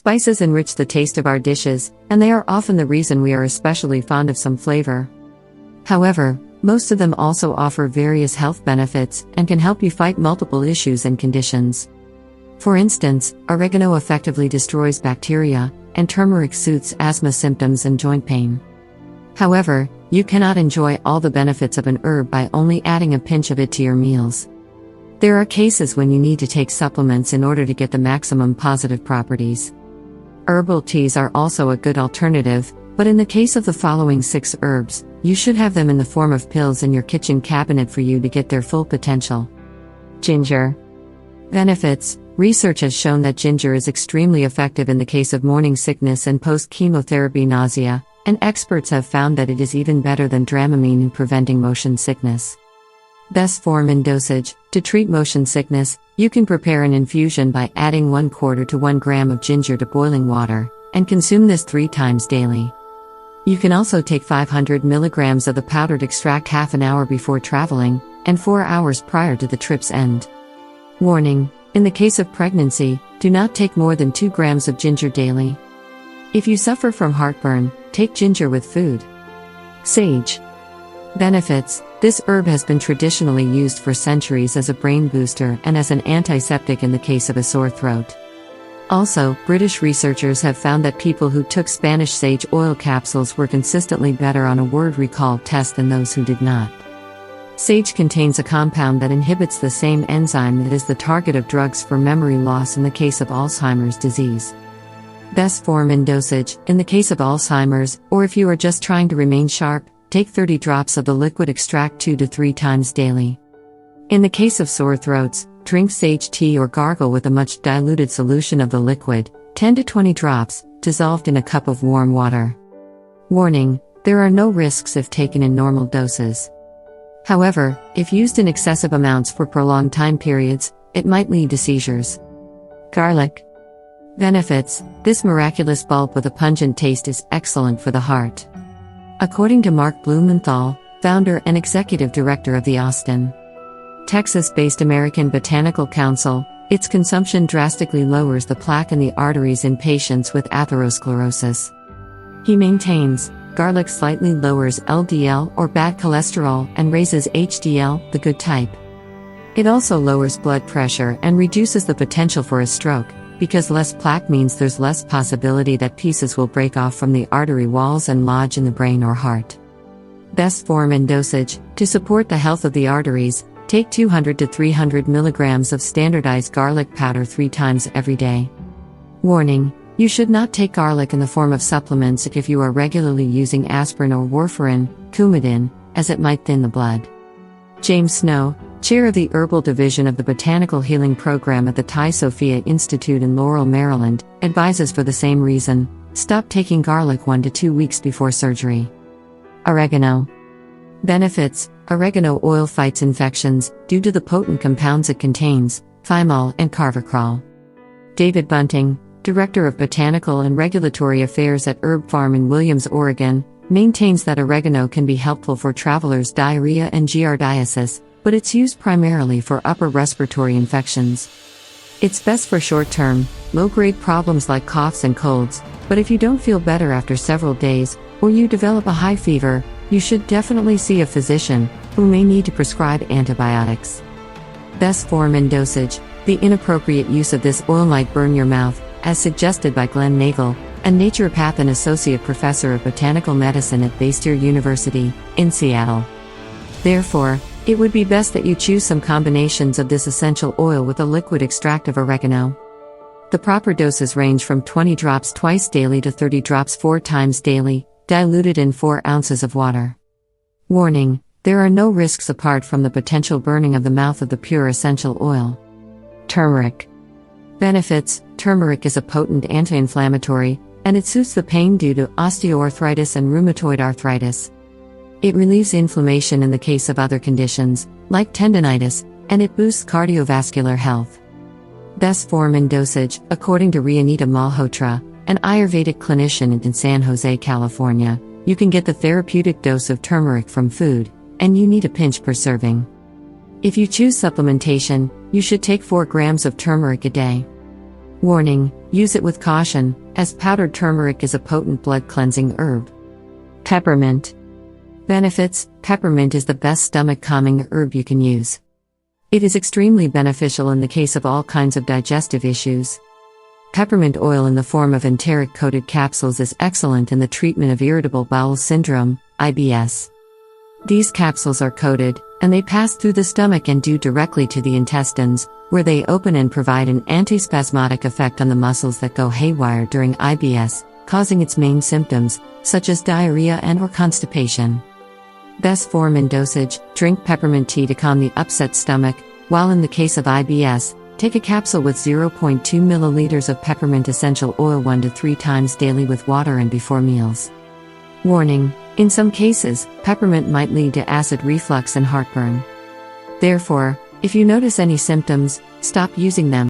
Spices enrich the taste of our dishes, and they are often the reason we are especially fond of some flavor. However, most of them also offer various health benefits and can help you fight multiple issues and conditions. For instance, oregano effectively destroys bacteria, and turmeric soothes asthma symptoms and joint pain. However, you cannot enjoy all the benefits of an herb by only adding a pinch of it to your meals. There are cases when you need to take supplements in order to get the maximum positive properties. Herbal teas are also a good alternative, but in the case of the following 6 herbs, you should have them in the form of pills in your kitchen cabinet for you to get their full potential. Ginger. Benefits. Research has shown that ginger is extremely effective in the case of morning sickness and post-chemotherapy nausea, and experts have found that it is even better than Dramamine in preventing motion sickness. Best form and dosage. To treat motion sickness, you can prepare an infusion by adding 1/4 to 1 gram of ginger to boiling water, and consume this 3 times daily. You can also take 500 milligrams of the powdered extract half an hour before traveling, and 4 hours prior to the trip's end. Warning: in the case of pregnancy, do not take more than 2 grams of ginger daily. If you suffer from heartburn, take ginger with food. Sage. Benefits. This herb has been traditionally used for centuries as a brain booster and as an antiseptic in the case of a sore throat. Also, British researchers have found that people who took Spanish sage oil capsules were consistently better on a word recall test than those who did not. Sage contains a compound that inhibits the same enzyme that is the target of drugs for memory loss in the case of Alzheimer's disease. Best form and dosage. In the case of Alzheimer's, or if you are just trying to remain sharp, take 30 drops of the liquid extract 2 to 3 times daily. In the case of sore throats, drink sage tea or gargle with a much diluted solution of the liquid, 10 to 20 drops, dissolved in a cup of warm water. Warning: there are no risks if taken in normal doses. However, if used in excessive amounts for prolonged time periods, it might lead to seizures. Garlic. Benefits. This miraculous bulb with a pungent taste is excellent for the heart. According to Mark Blumenthal, founder and executive director of the Austin, Texas-based American Botanical Council, its consumption drastically lowers the plaque in the arteries in patients with atherosclerosis. He maintains, garlic slightly lowers LDL or bad cholesterol and raises HDL, the good type. It also lowers blood pressure and reduces the potential for a stroke, because less plaque means there's less possibility that pieces will break off from the artery walls and lodge in the brain or heart. Best form and dosage. To support the health of the arteries, take 200 to 300 milligrams of standardized garlic powder 3 times every day. Warning: you should not take garlic in the form of supplements if you are regularly using aspirin or warfarin, Coumadin, as it might thin the blood. James Snow, chair of the Herbal Division of the Botanical Healing Program at the Thai Sophia Institute in Laurel, Maryland, advises for the same reason: stop taking garlic 1 to 2 weeks before surgery. Oregano. Benefits. Oregano oil fights infections, due to the potent compounds it contains, thymol and carvacrol. David Bunting, Director of Botanical and Regulatory Affairs at Herb Farm in Williams, Oregon, maintains that oregano can be helpful for travelers' diarrhea and giardiasis, but it's used primarily for upper respiratory infections. It's best for short-term, low-grade problems like coughs and colds, but if you don't feel better after several days, or you develop a high fever, you should definitely see a physician, who may need to prescribe antibiotics. Best form and dosage. The inappropriate use of this oil might burn your mouth, as suggested by Glenn Nagel, a naturopath and associate professor of botanical medicine at Bastyr University, in Seattle. Therefore, it would be best that you choose some combinations of this essential oil with a liquid extract of oregano. The proper doses range from 20 drops twice daily to 30 drops 4 times daily, diluted in 4 ounces of water. Warning: there are no risks apart from the potential burning of the mouth of the pure essential oil. Turmeric. Benefits. Turmeric is a potent anti-inflammatory, and it soothes the pain due to osteoarthritis and rheumatoid arthritis. It relieves inflammation in the case of other conditions, like tendinitis, and it boosts cardiovascular health. Best form and dosage. According to Rianita Malhotra, an Ayurvedic clinician in San Jose, California, you can get the therapeutic dose of turmeric from food, and you need a pinch per serving. If you choose supplementation, you should take 4 grams of turmeric a day. Warning: Use it with caution, as powdered turmeric is a potent blood-cleansing herb. Peppermint Benefits. Peppermint is the best stomach-calming herb you can use. It is extremely beneficial in the case of all kinds of digestive issues. Peppermint oil in the form of enteric-coated capsules is excellent in the treatment of irritable bowel syndrome, IBS. These capsules are coated, and they pass through the stomach and due directly to the intestines, where they open and provide an antispasmodic effect on the muscles that go haywire during IBS, causing its main symptoms, such as diarrhea and/or constipation. Best form and dosage: drink peppermint tea to calm the upset stomach, while in the case of IBS, take a capsule with 0.2 milliliters of peppermint essential oil 1 to 3 times daily with water and before meals. Warning: in some cases, peppermint might lead to acid reflux and heartburn. Therefore, if you notice any symptoms, stop using them.